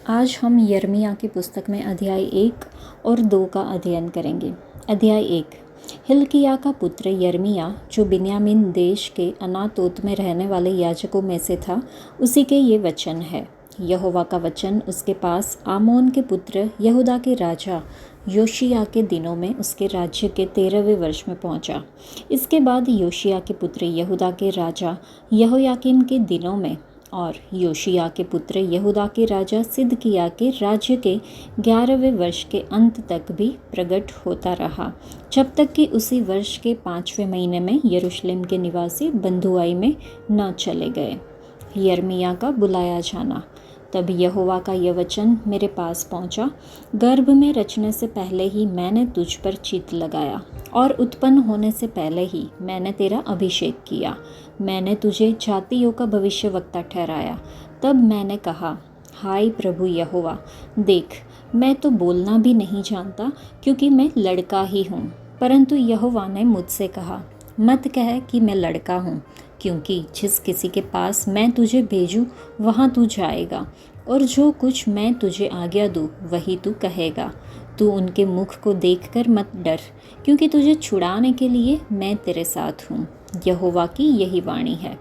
आज हम यिर्मयाह की पुस्तक में अध्याय 1 और 2 का अध्ययन करेंगे। अध्याय 1। हिल्किय्याह का पुत्र यिर्मयाह, जो बिन्यामीन देश के अनातोत में रहने वाले याजकों में से था, उसी के ये वचन है। यहोवा का वचन उसके पास आमोन के पुत्र यहूदा के राजा योशिय्याह के दिनों में उसके राज्य के 13वें वर्ष में पहुंचा। इसके बाद योशिय्याह के पुत्र यहूदा के राजा यहोयाकीम के दिनों में और योशिय्याह के पुत्र यहूदा के राजा सिदकिय्याह के राज्य के 11वें वर्ष के अंत तक भी प्रकट होता रहा, जब तक कि उसी वर्ष के 5वें महीने में यरूशलेम के निवासी बंधुआई में न चले गए। यिर्मयाह का बुलाया जाना। तब यहोवा का यह वचन मेरे पास पहुंचा, गर्भ में रचने से पहले ही मैंने तुझ पर चित्त लगाया और उत्पन्न होने से पहले ही मैंने तेरा अभिषेक किया। मैंने तुझे जातियों का भविष्यवक्ता ठहराया। तब मैंने कहा, हाय प्रभु यहोवा, देख, मैं तो बोलना भी नहीं जानता, क्योंकि मैं लड़का ही हूँ। परंतु यहोवा ने मुझसे कहा, मत कह कि मैं लड़का हूँ, क्योंकि जिस किसी के पास मैं तुझे भेजूँ वहाँ तू जाएगा, और जो कुछ मैं तुझे आज्ञा दूँ वही तू कहेगा। तू उनके मुख को देखकर मत डर, क्योंकि तुझे छुड़ाने के लिए मैं तेरे साथ हूँ। यहोवा की यही वाणी है।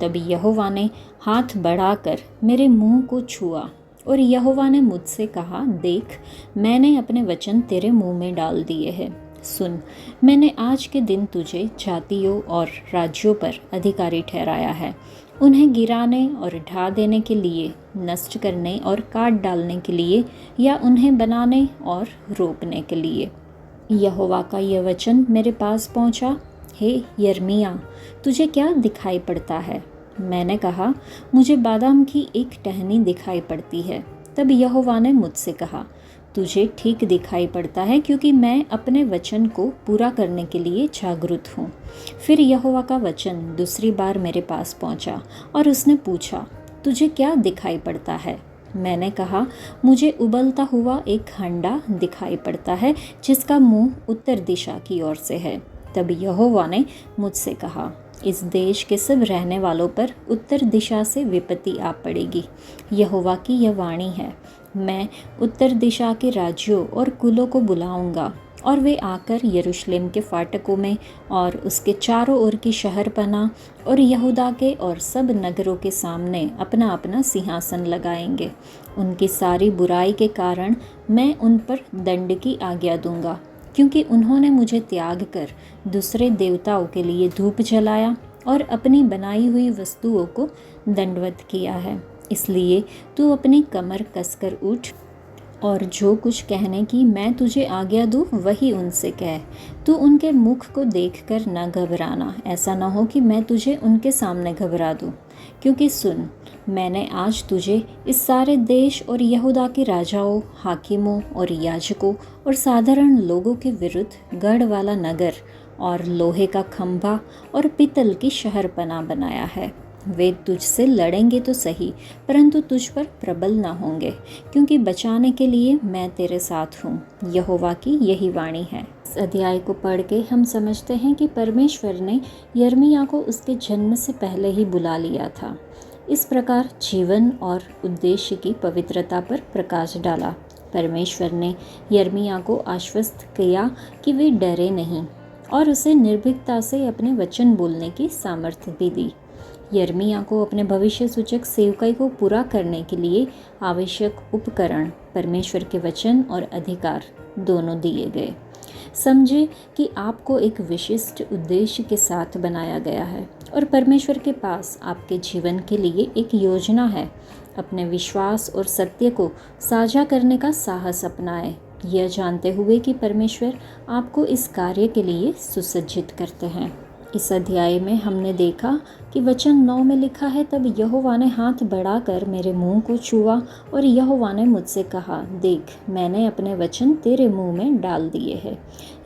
तब यहोवा ने हाथ बढ़ाकर मेरे मुंह को छुआ, और यहोवा ने मुझसे कहा, देख, मैंने अपने वचन तेरे मुंह में डाल दिए हैं। सुन, मैंने आज के दिन तुझे जातियों और राज्यों पर अधिकारी ठहराया है, उन्हें गिराने और ढा देने के लिए, नष्ट करने और काट डालने के लिए, या उन्हें बनाने और रोपने के लिए। यहोवा का यह वचन मेरे पास पहुंचा, हे यिर्मयाह, तुझे क्या दिखाई पड़ता है? मैंने कहा, मुझे बादाम की एक टहनी दिखाई पड़ती है। तब यहोवा ने मुझसे कहा, तुझे ठीक दिखाई पड़ता है, क्योंकि मैं अपने वचन को पूरा करने के लिए जागरूक हूँ। फिर यहोवा का वचन दूसरी बार मेरे पास पहुँचा, और उसने पूछा, तुझे क्या दिखाई पड़ता है? मैंने कहा, मुझे उबलता हुआ एक हंडा दिखाई पड़ता है, जिसका मुंह उत्तर दिशा की ओर से है। तब यहोवा ने मुझसे कहा, इस देश के सब रहने वालों पर उत्तर दिशा से विपत्ति आ पड़ेगी। यहोवा की यह वाणी है, मैं उत्तर दिशा के राज्यों और कुलों को बुलाऊंगा, और वे आकर यरूशलेम के फाटकों में और उसके चारों ओर की शहरपनाह और यहूदा के और सब नगरों के सामने अपना अपना सिंहासन लगाएंगे। उनकी सारी बुराई के कारण मैं उन पर दंड की आज्ञा दूंगा, क्योंकि उन्होंने मुझे त्याग कर दूसरे देवताओं के लिए धूप जलाया और अपनी बनाई हुई वस्तुओं को दंडवत किया है। इसलिए तू अपनी कमर कसकर उठ, और जो कुछ कहने की मैं तुझे आज्ञा दूँ वही उनसे कह। तू उनके मुख को देखकर न घबराना, ऐसा न हो कि मैं तुझे उनके सामने घबरा दूँ। क्योंकि सुन, मैंने आज तुझे इस सारे देश और यहूदा के राजाओं, हाकिमों और याजकों और साधारण लोगों के विरुद्ध गढ़ वाला नगर और लोहे का खंभा और पीतल की शहरपनाह बनाया है। वे तुझसे लड़ेंगे तो सही, परंतु तुझ पर प्रबल न होंगे, क्योंकि बचाने के लिए मैं तेरे साथ हूँ। यहोवा की यही वाणी है। इस अध्याय को पढ़ के हम समझते हैं कि परमेश्वर ने यिर्मयाह को उसके जन्म से पहले ही बुला लिया था। इस प्रकार जीवन और उद्देश्य की पवित्रता पर प्रकाश डाला। परमेश्वर ने यिर्मयाह को आश्वस्त किया कि वे डरे नहीं, और उसे निर्भीकता से अपने वचन बोलने की सामर्थ्य भी दी। यिर्मयाह को अपने भविष्य सूचक सेवकाई को पूरा करने के लिए आवश्यक उपकरण, परमेश्वर के वचन और अधिकार दोनों दिए गए। समझे कि आपको एक विशिष्ट उद्देश्य के साथ बनाया गया है, और परमेश्वर के पास आपके जीवन के लिए एक योजना है। अपने विश्वास और सत्य को साझा करने का साहस अपनाएं, यह जानते हुए कि परमेश्वर आपको इस कार्य के लिए सुसज्जित करते हैं। इस अध्याय में हमने देखा कि वचन 9 में लिखा है, तब यहोवा ने हाथ बढ़ाकर मेरे मुंह को छुआ, और यहोवा ने मुझसे कहा, देख, मैंने अपने वचन तेरे मुंह में डाल दिए हैं।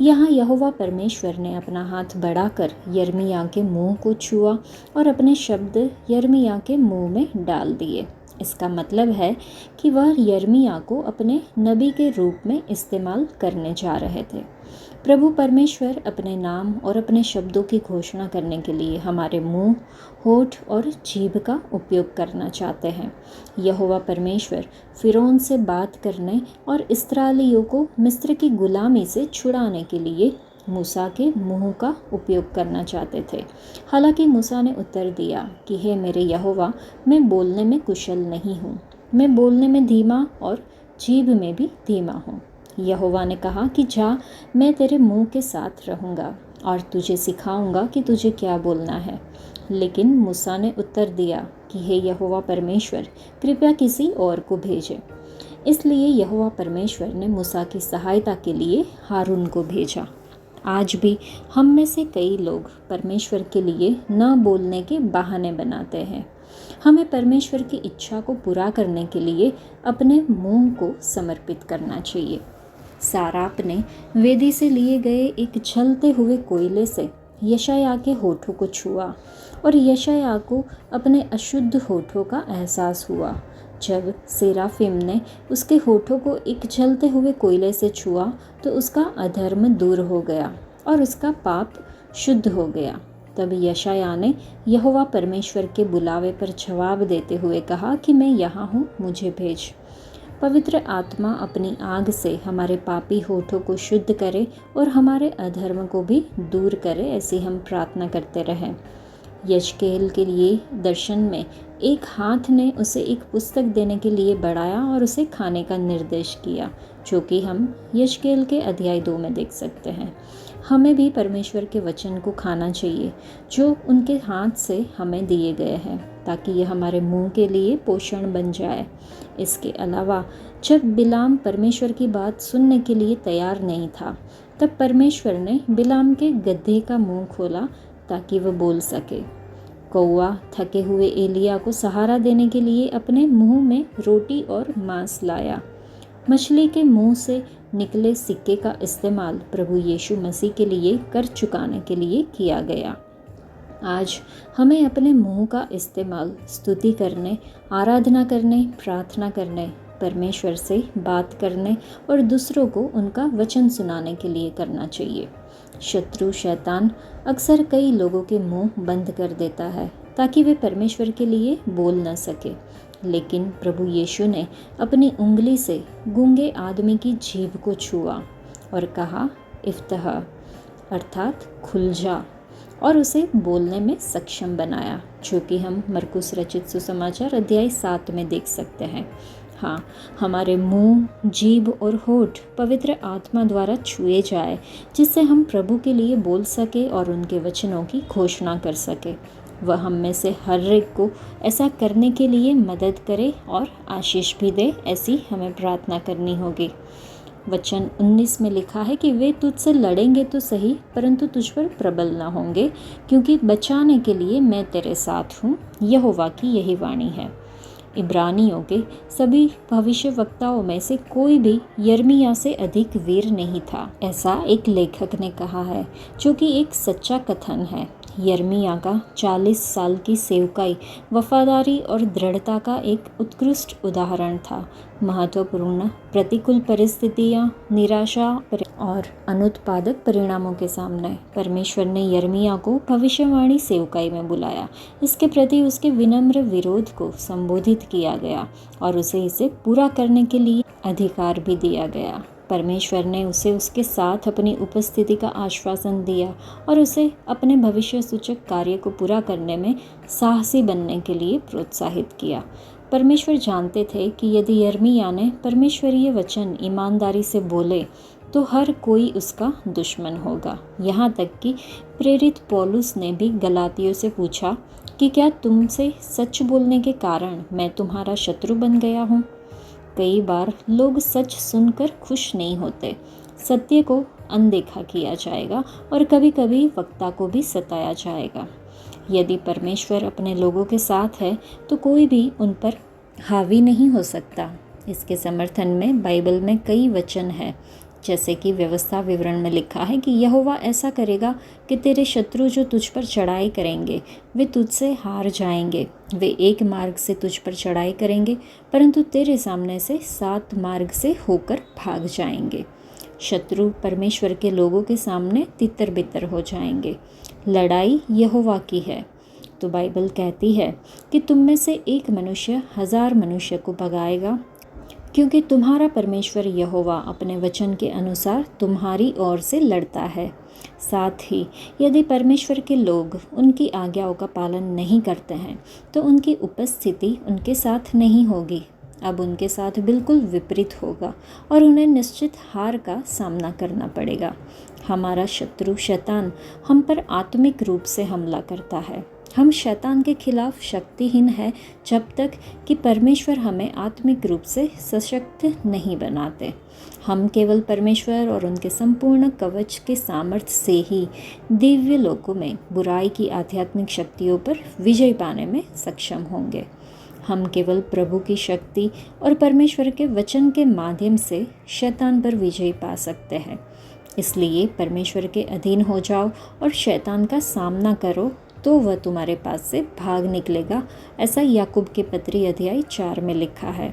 यहाँ यहोवा परमेश्वर ने अपना हाथ बढ़ाकर यिर्मयाह के मुंह को छुआ और अपने शब्द यिर्मयाह के मुंह में डाल दिए। इसका मतलब है कि वह यर्मिया को अपने नबी के रूप में इस्तेमाल करने जा रहे थे। प्रभु परमेश्वर अपने नाम और अपने शब्दों की घोषणा करने के लिए हमारे मुंह, होठ और जीभ का उपयोग करना चाहते हैं। यहोवा परमेश्वर फिरौन से बात करने और इस्राएलियों को मिस्र की गुलामी से छुड़ाने के लिए मूसा के मुंह का उपयोग करना चाहते थे। हालांकि मूसा ने उत्तर दिया कि हे मेरे यहोवा, मैं बोलने में कुशल नहीं हूँ, मैं बोलने में धीमा और जीभ में भी धीमा हूँ। यहोवा ने कहा कि जा, मैं तेरे मुंह के साथ रहूँगा और तुझे सिखाऊंगा कि तुझे क्या बोलना है। लेकिन मूसा ने उत्तर दिया कि हे यहोवा परमेश्वर, कृपया किसी और को भेजे। इसलिए यहोवा परमेश्वर ने मूसा की सहायता के लिए हारून को भेजा। आज भी हम में से कई लोग परमेश्वर के लिए न बोलने के बहाने बनाते हैं। हमें परमेश्वर की इच्छा को पूरा करने के लिए अपने मुंह को समर्पित करना चाहिए। साराप ने वेदी से लिए गए एक जलते हुए कोयले से यशायाह के होठों को छुआ और यशायाह को अपने अशुद्ध होठों का एहसास हुआ। जब सेराफिम ने उसके होठों को एक जलते हुए कोयले से छुआ तो उसका अधर्म दूर हो गया और उसका पाप शुद्ध हो गया। तब यशायाह ने यहोवा परमेश्वर के बुलावे पर जवाब देते हुए कहा कि मैं यहाँ हूँ, मुझे भेज। पवित्र आत्मा अपनी आग से हमारे पापी होठों को शुद्ध करे और हमारे अधर्म को भी दूर करे, ऐसी हम प्रार्थना करते रहें। यशकेल के लिए दर्शन में एक हाथ ने उसे एक पुस्तक देने के लिए बढ़ाया और उसे खाने का निर्देश किया, जो कि हम यशकेल के अध्याय 2 में देख सकते हैं। हमें भी परमेश्वर के वचन को खाना चाहिए जो उनके हाथ से हमें दिए गए हैं, ताकि यह हमारे मुंह के लिए पोषण बन जाए। इसके अलावा जब बिलाम परमेश्वर की बात सुनने के लिए तैयार नहीं था, तब परमेश्वर ने बिलाम के गधे का मुंह खोला ताकि वह बोल सके। कौवा थके हुए एलिया को सहारा देने के लिए अपने मुंह में रोटी और मांस लाया। मछली के मुंह से निकले सिक्के का इस्तेमाल प्रभु यीशु मसीह के लिए कर चुकाने के लिए किया गया। आज हमें अपने मुंह का इस्तेमाल स्तुति करने, आराधना करने, प्रार्थना करने, परमेश्वर से बात करने और दूसरों को उनका वचन सुनाने के लिए करना चाहिए। शत्रु शैतान अक्सर कई लोगों के मुंह बंद कर देता है ताकि वे परमेश्वर के लिए बोल न सके, लेकिन प्रभु यीशु ने अपनी उंगली से गूंगे आदमी की जीभ को छुआ और कहा इफ्तह, अर्थात खुल जा, और उसे बोलने में सक्षम बनाया, जो कि हम मरकुस रचित सुसमाचार अध्याय 7 में देख सकते हैं। हाँ, हमारे मुंह, जीभ और होठ पवित्र आत्मा द्वारा छुए जाए, जिससे हम प्रभु के लिए बोल सके और उनके वचनों की घोषणा कर सके। वह हम में से हर एक को ऐसा करने के लिए मदद करे और आशीष भी दे, ऐसी हमें प्रार्थना करनी होगी। वचन 19 में लिखा है कि वे तुझसे लड़ेंगे तो सही, परंतु तुझ पर प्रबल न होंगे, क्योंकि बचाने के लिए मैं तेरे साथ हूँ, यहोवा की यही वाणी है। इब्रानियों के सभी भविष्यवक्ताओं में से कोई भी यर्मिया से अधिक वीर नहीं था, ऐसा एक लेखक ने कहा है, जो कि एक सच्चा कथन है। यर्मिया का 40 साल की सेवकाई वफादारी और दृढ़ता का एक उत्कृष्ट उदाहरण था। महत्वपूर्ण प्रतिकूल परिस्थितियां, निराशा और अनुत्पादक परिणामों के सामने परमेश्वर ने यर्मिया को भविष्यवाणी सेवकाई में बुलाया। इसके प्रति उसके विनम्र विरोध को संबोधित किया गया और उसे इसे पूरा करने के लिए अधिकार भी दिया गया। परमेश्वर ने उसे उसके साथ अपनी उपस्थिति का आश्वासन दिया और उसे अपने भविष्य सूचक कार्य को पूरा करने में साहसी बनने के लिए प्रोत्साहित किया। परमेश्वर जानते थे कि यदि यर्मिया ने परमेश्वरीय वचन ईमानदारी से बोले तो हर कोई उसका दुश्मन होगा। यहाँ तक कि प्रेरित पौलुस ने भी गलातियों से पूछा कि क्या तुमसे सच बोलने के कारण मैं तुम्हारा शत्रु बन गया हूँ? कई बार लोग सच सुनकर खुश नहीं होते। सत्य को अनदेखा किया जाएगा और कभी कभी वक्ता को भी सताया जाएगा। यदि परमेश्वर अपने लोगों के साथ है तो कोई भी उन पर हावी नहीं हो सकता। इसके समर्थन में बाइबल में कई वचन है जैसे कि व्यवस्था विवरण में लिखा है कि यहोवा ऐसा करेगा कि तेरे शत्रु जो तुझ पर चढ़ाई करेंगे वे तुझसे हार जाएंगे। वे एक मार्ग से तुझ पर चढ़ाई करेंगे परंतु तेरे सामने से 7 मार्ग से होकर भाग जाएंगे। शत्रु परमेश्वर के लोगों के सामने तितर बितर हो जाएंगे। लड़ाई यहोवा की है। तो बाइबल कहती है कि तुम में से एक मनुष्य 1000 मनुष्य को भगाएगा, क्योंकि तुम्हारा परमेश्वर यहोवा अपने वचन के अनुसार तुम्हारी ओर से लड़ता है। साथ ही यदि परमेश्वर के लोग उनकी आज्ञाओं का पालन नहीं करते हैं तो उनकी उपस्थिति उनके साथ नहीं होगी। अब उनके साथ बिल्कुल विपरीत होगा और उन्हें निश्चित हार का सामना करना पड़ेगा। हमारा शत्रु शैतान हम पर आत्मिक रूप से हमला करता है। हम शैतान के खिलाफ शक्तिहीन हैं जब तक कि परमेश्वर हमें आत्मिक रूप से सशक्त नहीं बनाते। हम केवल परमेश्वर और उनके संपूर्ण कवच के सामर्थ्य से ही दिव्य लोकों में बुराई की आध्यात्मिक शक्तियों पर विजय पाने में सक्षम होंगे। हम केवल प्रभु की शक्ति और परमेश्वर के वचन के माध्यम से शैतान पर विजय पा सकते हैं। इसलिए परमेश्वर के अधीन हो जाओ और शैतान का सामना करो, तो वह तुम्हारे पास से भाग निकलेगा। ऐसा याकूब के पत्री अध्याय 4 में लिखा है।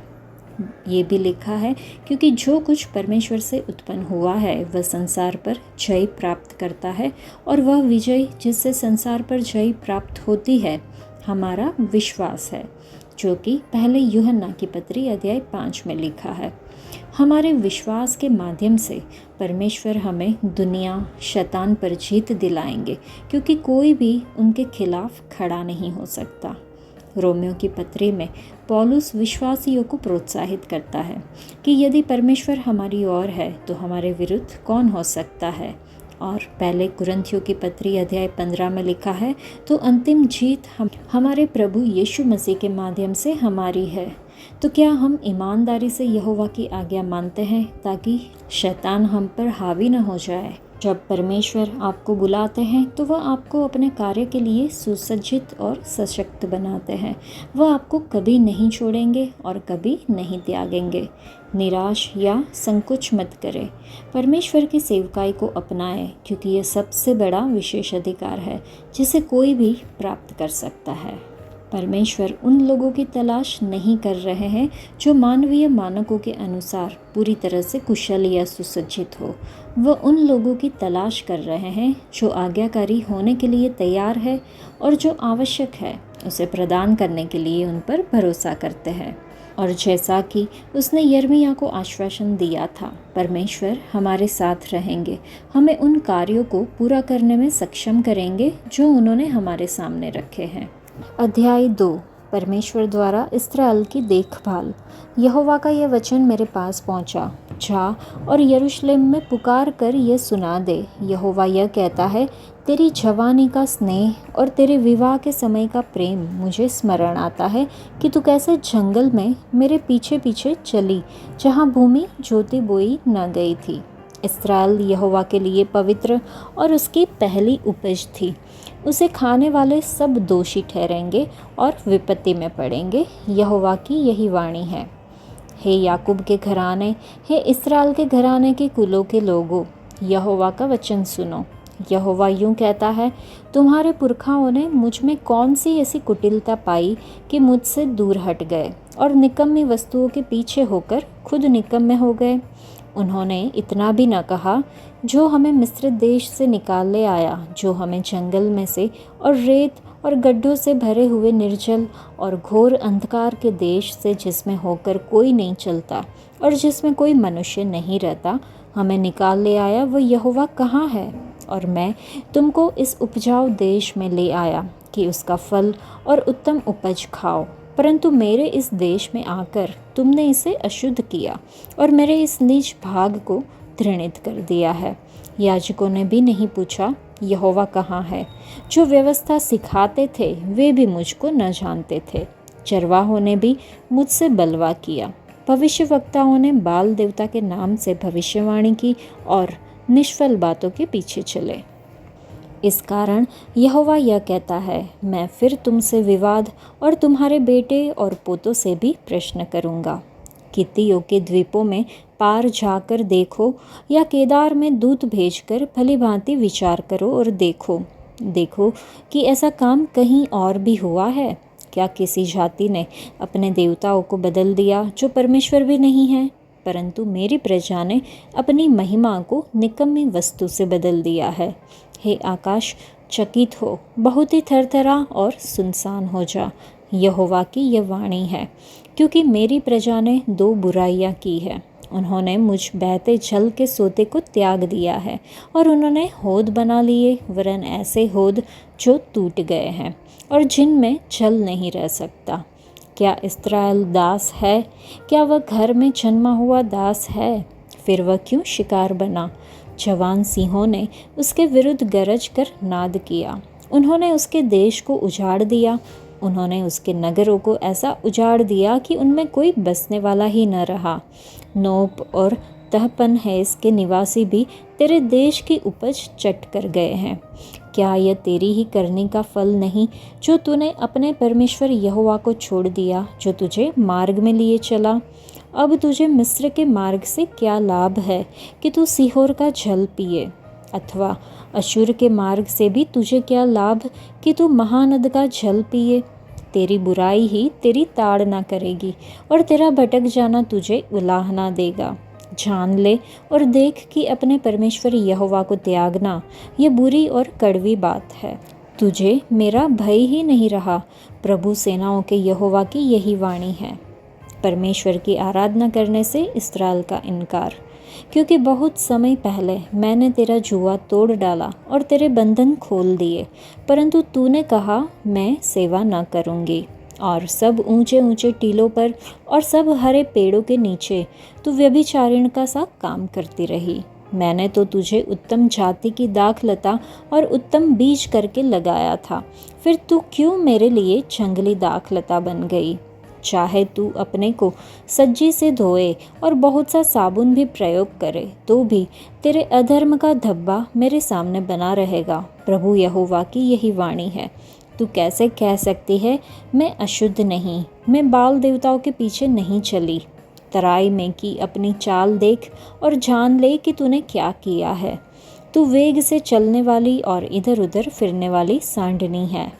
ये भी लिखा है, क्योंकि जो कुछ परमेश्वर से उत्पन्न हुआ है वह संसार पर जय प्राप्त करता है, और वह विजय जिससे संसार पर जय प्राप्त होती है हमारा विश्वास है, जो कि पहले यूहन्ना की पत्री अध्याय 5 में लिखा है। हमारे विश्वास के माध्यम से परमेश्वर हमें दुनिया शैतान पर जीत दिलाएंगे, क्योंकि कोई भी उनके खिलाफ खड़ा नहीं हो सकता। रोमियो की पत्री में पौलुस विश्वासियों को प्रोत्साहित करता है कि यदि परमेश्वर हमारी ओर है तो हमारे विरुद्ध कौन हो सकता है। और पहले कुरिन्थियों की पत्री अध्याय 15 में लिखा है, तो अंतिम जीत हमारे प्रभु यीशु मसीह के माध्यम से हमारी है। तो क्या हम ईमानदारी से यहोवा की आज्ञा मानते हैं ताकि शैतान हम पर हावी न हो जाए? जब परमेश्वर आपको बुलाते हैं तो वह आपको अपने कार्य के लिए सुसज्जित और सशक्त बनाते हैं। वह आपको कभी नहीं छोड़ेंगे और कभी नहीं त्यागेंगे। निराश या संकोच मत करें। परमेश्वर की सेवकाई को अपनाएं, क्योंकि यह सबसे बड़ा विशेष अधिकार है जिसे कोई भी प्राप्त कर सकता है। परमेश्वर उन लोगों की तलाश नहीं कर रहे हैं जो मानवीय मानकों के अनुसार पूरी तरह से कुशल या सुसज्जित हो। वह उन लोगों की तलाश कर रहे हैं जो आज्ञाकारी होने के लिए तैयार है और जो आवश्यक है उसे प्रदान करने के लिए उन पर भरोसा करते हैं। और जैसा कि उसने यिर्मयाह को आश्वासन दिया था, परमेश्वर हमारे साथ रहेंगे, हमें उन कार्यों को पूरा करने में सक्षम करेंगे जो उन्होंने हमारे सामने रखे हैं। अध्याय 2, परमेश्वर द्वारा इस्राएल की देखभाल। यहोवा का यह वचन मेरे पास पहुंचा, जा और यरूशलेम में पुकार कर यह सुना दे, यहोवा यह कहता है, तेरी जवानी का स्नेह और तेरे विवाह के समय का प्रेम मुझे स्मरण आता है कि तू कैसे जंगल में मेरे पीछे पीछे चली, जहाँ भूमि जोती बोई न गई थी। इस्राएल यहोवा के लिए पवित्र और उसकी पहली उपज थी। उसे खाने वाले सब दोषी ठहरेंगे और विपत्ति में पड़ेंगे। यहोवा की यही वाणी है। हे याकूब के घराने, हे इस्राएल के घराने के कुलों के लोगों, यहोवा का वचन सुनो। यहोवा यूँ कहता है, तुम्हारे पुरखाओं ने मुझ में कौन सी ऐसी कुटिलता पाई कि मुझसे दूर हट गए और निकम्मी वस्तुओं के पीछे होकर खुद निकम्मे हो गए। उन्होंने इतना भी न कहा, जो हमें मिस्र देश से निकाल ले आया, जो हमें जंगल में से और रेत और गड्ढों से भरे हुए निर्जल और घोर अंधकार के देश से, जिसमें होकर कोई नहीं चलता और जिसमें कोई मनुष्य नहीं रहता, हमें निकाल ले आया, वह यहोवा कहाँ है? और मैं तुमको इस उपजाऊ देश में ले आया कि उसका फल और उत्तम उपज खाओ। परंतु मेरे इस देश में आकर तुमने इसे अशुद्ध किया और मेरे इस नीच भाग को घृणित कर दिया है। याजकों ने भी नहीं पूछा, यहोवा कहाँ है? जो व्यवस्था सिखाते थे वे भी मुझको न जानते थे। चरवाहों ने भी मुझसे बलवा किया। भविष्यवक्ताओं ने बाल देवता के नाम से भविष्यवाणी की और निष्फल बातों के पीछे चले। इस कारण यहोवा यह कहता है, मैं फिर तुमसे विवाद और तुम्हारे बेटे और पोतों से भी प्रश्न करूँगा। कित्तियों के द्वीपों में पार जाकर देखो या केदार में दूत भेजकर भली भांति विचार करो और देखो कि ऐसा काम कहीं और भी हुआ है। क्या किसी जाति ने अपने देवताओं को बदल दिया जो परमेश्वर भी नहीं है, परंतु मेरी प्रजा ने अपनी महिमा को निकम्मी वस्तु से बदल दिया है। हे आकाश, चकित हो, बहुत ही थरथरा और सुनसान हो जा। यहोवा की यह वाणी है, क्योंकि मेरी प्रजा ने दो बुराइयां की है। उन्होंने मुझ बहते जल के सोते को त्याग दिया है और उन्होंने होद बना लिए, वरन ऐसे होद जो टूट गए हैं और जिनमें जल नहीं रह सकता। क्या इस्राएल दास है? क्या वह घर में जन्मा हुआ दास है? फिर वह क्यों शिकार बना? जवान सिंहों ने उसके विरुद्ध गरज कर नाद किया। उन्होंने उसके देश को उजाड़ दिया। उन्होंने उसके नगरों को ऐसा उजाड़ दिया कि उनमें कोई बसने वाला ही न रहा। नोप और तहपन है इसके निवासी भी तेरे देश की उपज चट कर गए हैं। क्या यह तेरी ही करने का फल नहीं, जो तूने अपने परमेश्वर यहोवा को छोड़ दिया, जो तुझे मार्ग में लिए चला? अब तुझे मिस्र के मार्ग से क्या लाभ है कि तू सीहोर का जल पिए, अथवा अशूर के मार्ग से भी तुझे क्या लाभ कि तू महानद का जल पिए? तेरी बुराई ही तेरी ताड़ना करेगी और तेरा भटक जाना तुझे उलाहना देगा। जान ले और देख कि अपने परमेश्वर यहोवा को त्यागना ये बुरी और कड़वी बात है। तुझे मेरा भय ही नहीं रहा। प्रभु सेनाओं के यहोवा की यही वाणी है। परमेश्वर की आराधना करने से इस्राएल का इनकार, क्योंकि बहुत समय पहले मैंने तेरा जुआ तोड़ डाला और तेरे बंधन खोल दिए, परंतु तूने कहा मैं सेवा न करूँगी। और सब ऊंचे ऊंचे टीलों पर और सब हरे पेड़ों के नीचे तू व्यभिचारिणी का सा काम करती रही। मैंने तो तुझे उत्तम जाति की दाखलता और उत्तम बीज करके लगाया था, फिर तू क्यों मेरे लिए जंगली दाखलता बन गई? चाहे तू अपने को सज्जी से धोए और बहुत सा साबुन भी प्रयोग करे, तो भी तेरे अधर्म का धब्बा मेरे सामने बना रहेगा। प्रभु यहोवा की यही वाणी है। तू कैसे कह सकती है मैं अशुद्ध नहीं, मैं बाल देवताओं के पीछे नहीं चली? तराई में की अपनी चाल देख और जान ले कि तूने क्या किया है। तू वेग से चलने वाली और इधर उधर फिरने वाली सांडनी है,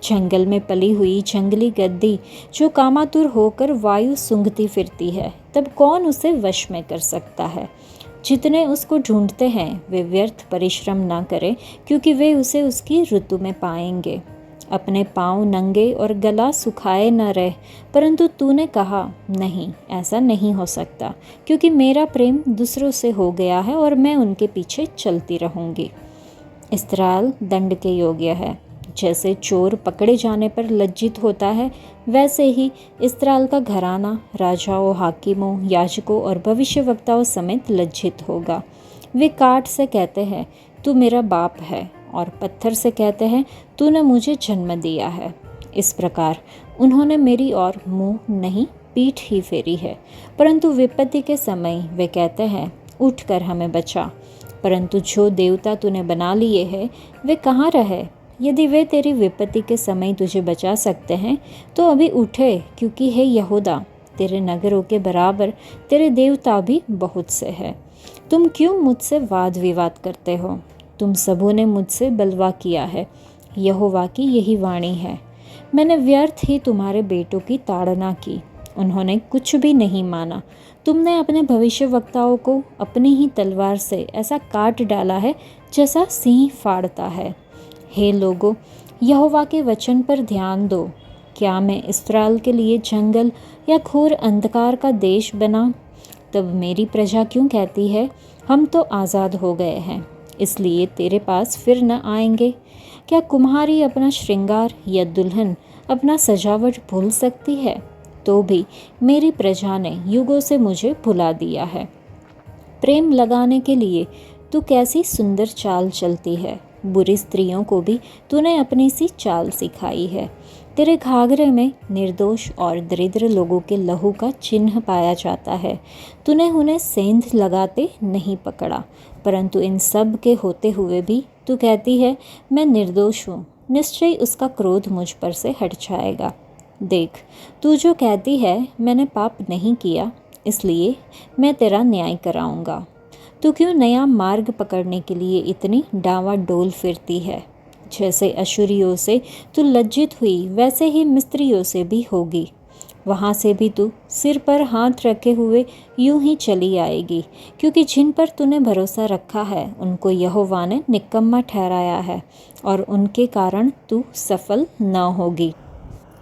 जंगल में पली हुई जंगली गद्दी जो कामातुर होकर वायु सूंघती फिरती है। तब कौन उसे वश में कर सकता है? जितने उसको ढूंढते हैं वे व्यर्थ परिश्रम ना करें, क्योंकि वे उसे उसकी ऋतु में पाएंगे। अपने पाँव नंगे और गला सुखाए न रह, परंतु तूने कहा नहीं, ऐसा नहीं हो सकता, क्योंकि मेरा प्रेम दूसरों से हो गया है और मैं उनके पीछे चलती रहूँगी। इस्राएल दंड के योग्य है। जैसे चोर पकड़े जाने पर लज्जित होता है, वैसे ही इस्राएल का घराना राजाओं, हाकिमों, याजकों और भविष्यवक्ताओं समेत लज्जित होगा। वे काठ से कहते हैं तू मेरा बाप है, और पत्थर से कहते हैं तूने मुझे जन्म दिया है। इस प्रकार उन्होंने मेरी ओर मुँह नहीं पीठ ही फेरी है, परंतु विपत्ति के समय वे कहते हैं उठकर हमें बचा। परंतु जो देवता तूने बना लिए हैं वे कहाँ रहे? यदि वे तेरी विपत्ति के समय तुझे बचा सकते हैं तो अभी उठे, क्योंकि हे यहूदा, तेरे नगरों के बराबर तेरे देवता भी बहुत से हैं। तुम क्यों मुझसे वाद विवाद करते हो? तुम सबों ने मुझसे बलवा किया है। यहोवा की यही वाणी है। मैंने व्यर्थ ही तुम्हारे बेटों की ताड़ना की, उन्होंने कुछ भी नहीं माना। तुमने अपने भविष्यवक्ताओं को अपनी ही तलवार से ऐसा काट डाला है जैसा सिंह फाड़ता है। हे लोगों, यहोवा के वचन पर ध्यान दो। क्या मैं इस्राएल के लिए जंगल या घोर अंधकार का देश बना? तब मेरी प्रजा क्यों कहती है हम तो आज़ाद हो गए हैं, इसलिए तेरे पास फिर न आएंगे? क्या कुम्हारी अपना श्रृंगार या दुल्हन अपना सजावट भूल सकती है? तो भी मेरी प्रजा ने युगों से मुझे भुला दिया है। प्रेम लगाने के लिए तू कैसी सुंदर चाल चलती है। बुरी स्त्रियों को भी तूने अपनी सी चाल सिखाई है। तेरे घाघरे में निर्दोष और दरिद्र लोगों के लहू का चिन्ह पाया जाता है। तूने उन्हें सेंध लगाते नहीं पकड़ा, परंतु इन सब के होते हुए भी तू कहती है मैं निर्दोष हूँ। निश्चय उसका क्रोध मुझ पर से हट जाएगा। देख, तू जो कहती है मैंने पाप नहीं किया, इसलिए मैं तेरा न्याय कराऊंगा। तू क्यों नया मार्ग पकड़ने के लिए इतनी डावाडोल फिरती है? जैसे अशुरियों से तू लज्जित हुई, वैसे ही मिस्रियों से भी होगी। वहाँ से भी तू सिर पर हाथ रखे हुए यूं ही चली आएगी, क्योंकि जिन पर तूने भरोसा रखा है उनको यहोवा ने निकम्मा ठहराया है और उनके कारण तू सफल न होगी।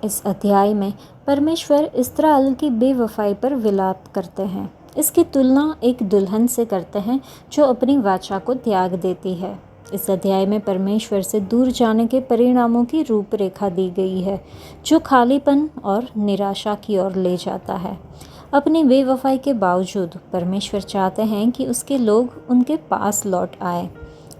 इस अध्याय में परमेश्वर इस्राएल की बेवफाई पर विलाप करते हैं। इसकी तुलना एक दुल्हन से करते हैं जो अपनी वाचा को त्याग देती है। इस अध्याय में परमेश्वर से दूर जाने के परिणामों की रूपरेखा दी गई है, जो खालीपन और निराशा की ओर ले जाता है। अपनी बेवफाई के बावजूद परमेश्वर चाहते हैं कि उसके लोग उनके पास लौट आए।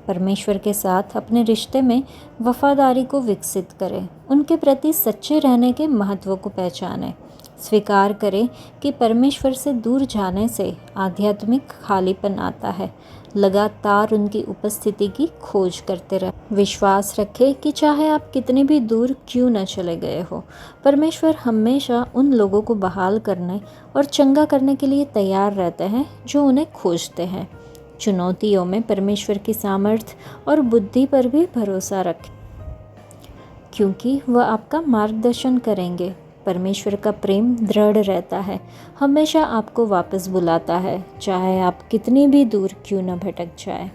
परमेश्वर के साथ अपने रिश्ते में वफादारी को विकसित करें, उनके प्रति सच्चे रहने के महत्व को पहचानें। स्वीकार करें कि परमेश्वर से दूर जाने से आध्यात्मिक खालीपन आता है। लगातार उनकी उपस्थिति की खोज करते रहें। विश्वास रखें कि चाहे आप कितने भी दूर क्यों न चले गए हो, परमेश्वर हमेशा उन लोगों को बहाल करने और चंगा करने के लिए तैयार रहते हैं जो उन्हें खोजते हैं। चुनौतियों में परमेश्वर की सामर्थ्य और बुद्धि पर भी भरोसा रखें, क्योंकि वह आपका मार्गदर्शन करेंगे। परमेश्वर का प्रेम दृढ़ रहता है, हमेशा आपको वापस बुलाता है, चाहे आप कितनी भी दूर क्यों न भटक जाए।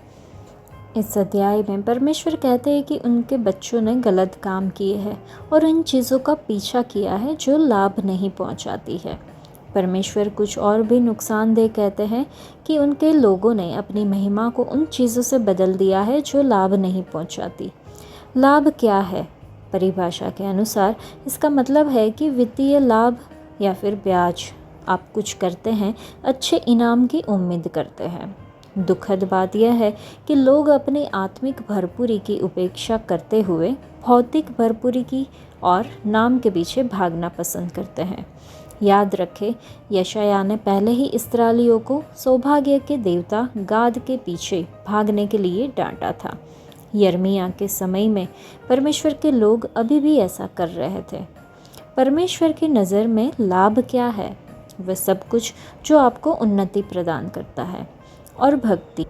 इस अध्याय में परमेश्वर कहते हैं कि उनके बच्चों ने गलत काम किए हैं और इन चीज़ों का पीछा किया है जो लाभ नहीं पहुंचाती है। परमेश्वर कुछ और भी नुकसानदेह कहते हैं कि उनके लोगों ने अपनी महिमा को उन चीज़ों से बदल दिया है जो लाभ नहीं पहुंचाती। लाभ क्या है? परिभाषा के अनुसार इसका मतलब है कि वित्तीय लाभ या फिर ब्याज। आप कुछ करते हैं, अच्छे इनाम की उम्मीद करते हैं। दुखद बात यह है कि लोग अपनी आत्मिक भरपूरी की उपेक्षा करते हुए भौतिक भरपूरी की और नाम के पीछे भागना पसंद करते हैं। याद रखें, यशायाह ने पहले ही इस्राएलियों को सौभाग्य के देवता गाद के पीछे भागने के लिए डांटा था। यिर्मयाह के समय में परमेश्वर के लोग अभी भी ऐसा कर रहे थे। परमेश्वर की नज़र में लाभ क्या है? वह सब कुछ जो आपको उन्नति प्रदान करता है और भक्ति।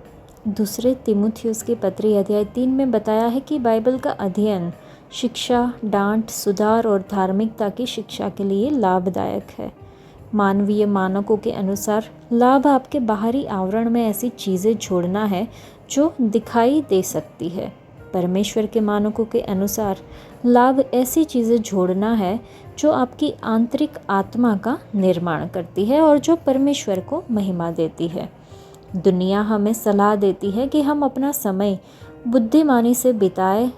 दूसरे तीमुथियुस की पत्री अध्याय 3 में बताया है कि बाइबल का अध्ययन शिक्षा, डांट, सुधार और धार्मिकता की शिक्षा के लिए लाभदायक है। मानवीय मानकों के अनुसार लाभ आपके बाहरी आवरण में ऐसी चीज़ें जोड़ना है जो दिखाई दे सकती है। परमेश्वर के मानकों के अनुसार लाभ ऐसी चीज़ें जोड़ना है जो आपकी आंतरिक आत्मा का निर्माण करती है और जो परमेश्वर को महिमा देती है। दुनिया हमें सलाह देती है कि हम अपना समय बुद्धिमानी से बिताएं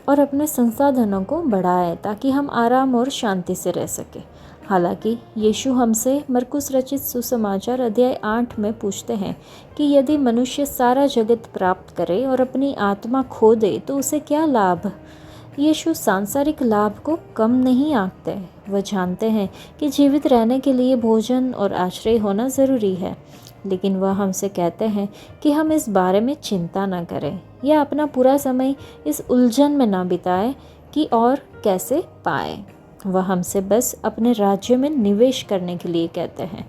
और अपने संसाधनों को बढ़ाएं ताकि हम आराम और शांति से रह सकें। हालांकि यीशु हमसे मरकुस रचित सुसमाचार अध्याय 8 में पूछते हैं कि यदि मनुष्य सारा जगत प्राप्त करे और अपनी आत्मा खो दे तो उसे क्या लाभ? यीशु सांसारिक लाभ को कम नहीं आंकते। वह जानते हैं कि जीवित रहने के लिए भोजन और आश्रय होना ज़रूरी है, लेकिन वह हमसे कहते हैं कि हम इस बारे में चिंता न करें या अपना पूरा समय इस उलझन में न बिताएं कि और कैसे पाएं। वह हमसे बस अपने राज्य में निवेश करने के लिए कहते हैं,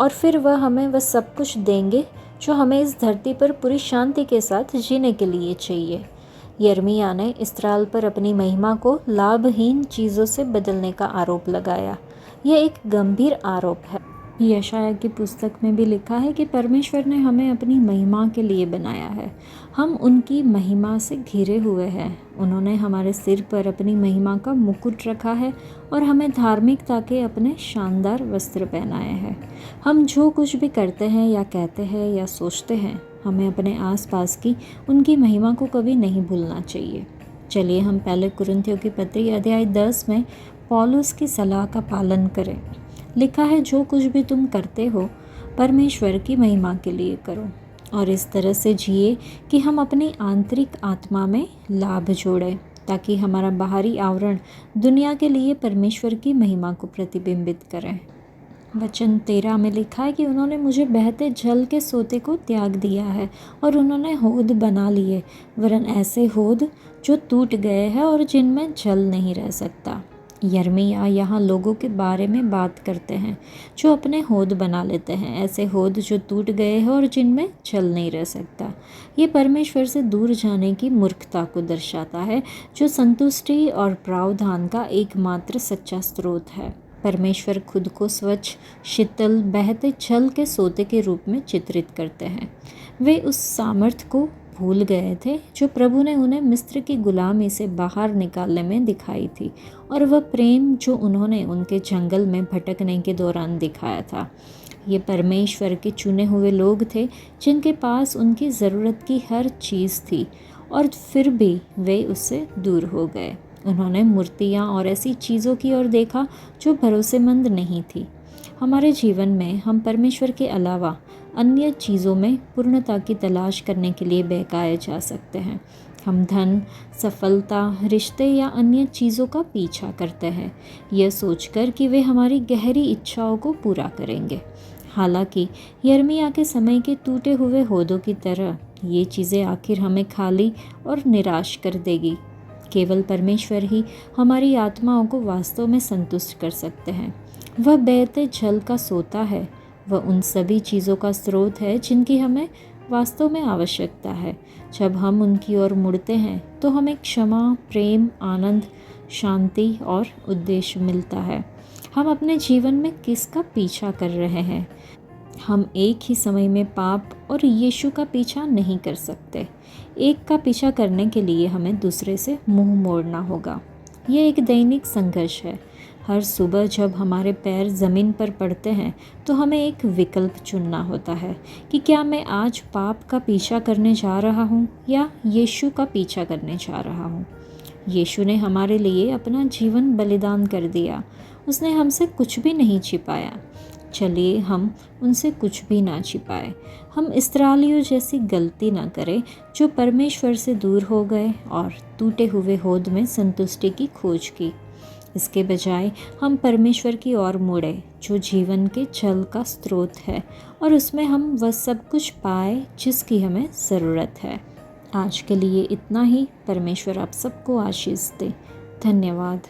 और फिर वह हमें वह सब कुछ देंगे जो हमें इस धरती पर पूरी शांति के साथ जीने के लिए चाहिए। यिर्मयाह ने इस्राएल पर अपनी महिमा को लाभहीन चीज़ों से बदलने का आरोप लगाया। यह एक गंभीर आरोप है। यशायाह की पुस्तक में भी लिखा है कि परमेश्वर ने हमें अपनी महिमा के लिए बनाया है। हम उनकी महिमा से घिरे हुए हैं। उन्होंने हमारे सिर पर अपनी महिमा का मुकुट रखा है और हमें धार्मिकता के अपने शानदार वस्त्र पहनाए हैं। हम जो कुछ भी करते हैं या कहते हैं या सोचते हैं, हमें अपने आसपास की उनकी महिमा को कभी नहीं भूलना चाहिए। चलिए हम पहले कुरिन्थियों की पत्री अध्याय 10 में पौलुस की सलाह का पालन करें। लिखा है, जो कुछ भी तुम करते हो परमेश्वर की महिमा के लिए करो और इस तरह से जिए कि हम अपनी आंतरिक आत्मा में लाभ जोड़ें, ताकि हमारा बाहरी आवरण दुनिया के लिए परमेश्वर की महिमा को प्रतिबिंबित करें। वचन 13 में लिखा है कि उन्होंने मुझे बहते जल के सोते को त्याग दिया है और उन्होंने होद बना लिए, वरन ऐसे होद जो टूट गए हैं और जिनमें जल नहीं रह सकता। यिर्मयाह यहाँ लोगों के बारे में बात करते हैं जो अपने होद बना लेते हैं, ऐसे होद जो टूट गए हैं और जिनमें चल नहीं रह सकता। ये परमेश्वर से दूर जाने की मूर्खता को दर्शाता है, जो संतुष्टि और प्रावधान का एकमात्र सच्चा स्रोत है। परमेश्वर खुद को स्वच्छ, शीतल, बहते जल के सोते के रूप में चित्रित करते हैं। वे उस सामर्थ्य को भूल गए थे जो प्रभु ने उन्हें मिस्र की गुलामी से बाहर निकालने में दिखाई थी, और वह प्रेम जो उन्होंने उनके जंगल में भटकने के दौरान दिखाया था। ये परमेश्वर के चुने हुए लोग थे जिनके पास उनकी ज़रूरत की हर चीज़ थी, और फिर भी वे उससे दूर हो गए। उन्होंने मूर्तियाँ और ऐसी चीज़ों की ओर देखा जो भरोसेमंद नहीं थी। हमारे जीवन में हम परमेश्वर के अलावा अन्य चीज़ों में पूर्णता की तलाश करने के लिए बहकाए जा सकते हैं। हम धन, सफलता, रिश्ते या अन्य चीज़ों का पीछा करते हैं, यह सोचकर कि वे हमारी गहरी इच्छाओं को पूरा करेंगे। हालांकि यिर्मयाह के समय के टूटे हुए होदों की तरह ये चीज़ें आखिर हमें खाली और निराश कर देगी। केवल परमेश्वर ही हमारी आत्माओं को वास्तव में संतुष्ट कर सकते हैं। वह बहते जल का सोता है। वह उन सभी चीज़ों का स्रोत है जिनकी हमें वास्तव में आवश्यकता है। जब हम उनकी ओर मुड़ते हैं तो हमें क्षमा, प्रेम, आनंद, शांति और उद्देश्य मिलता है। हम अपने जीवन में किसका पीछा कर रहे हैं? हम एक ही समय में पाप और यीशु का पीछा नहीं कर सकते। एक का पीछा करने के लिए हमें दूसरे से मुंह मोड़ना होगा। यह एक दैनिक संघर्ष है। हर सुबह जब हमारे पैर ज़मीन पर पड़ते हैं तो हमें एक विकल्प चुनना होता है कि क्या मैं आज पाप का पीछा करने जा रहा हूँ या यीशु का पीछा करने जा रहा हूँ। यीशु ने हमारे लिए अपना जीवन बलिदान कर दिया। उसने हमसे कुछ भी नहीं छिपाया। चलिए हम उनसे कुछ भी ना छिपाए। हम इस्राएलियों जैसी गलती ना करें जो परमेश्वर से दूर हो गए और टूटे हुए होद में संतुष्टि की खोज की। इसके बजाय हम परमेश्वर की ओर मुड़े जो जीवन के जल का स्रोत है, और उसमें हम वह सब कुछ पाए जिसकी हमें ज़रूरत है। आज के लिए इतना ही। परमेश्वर आप सबको आशीष दे। धन्यवाद।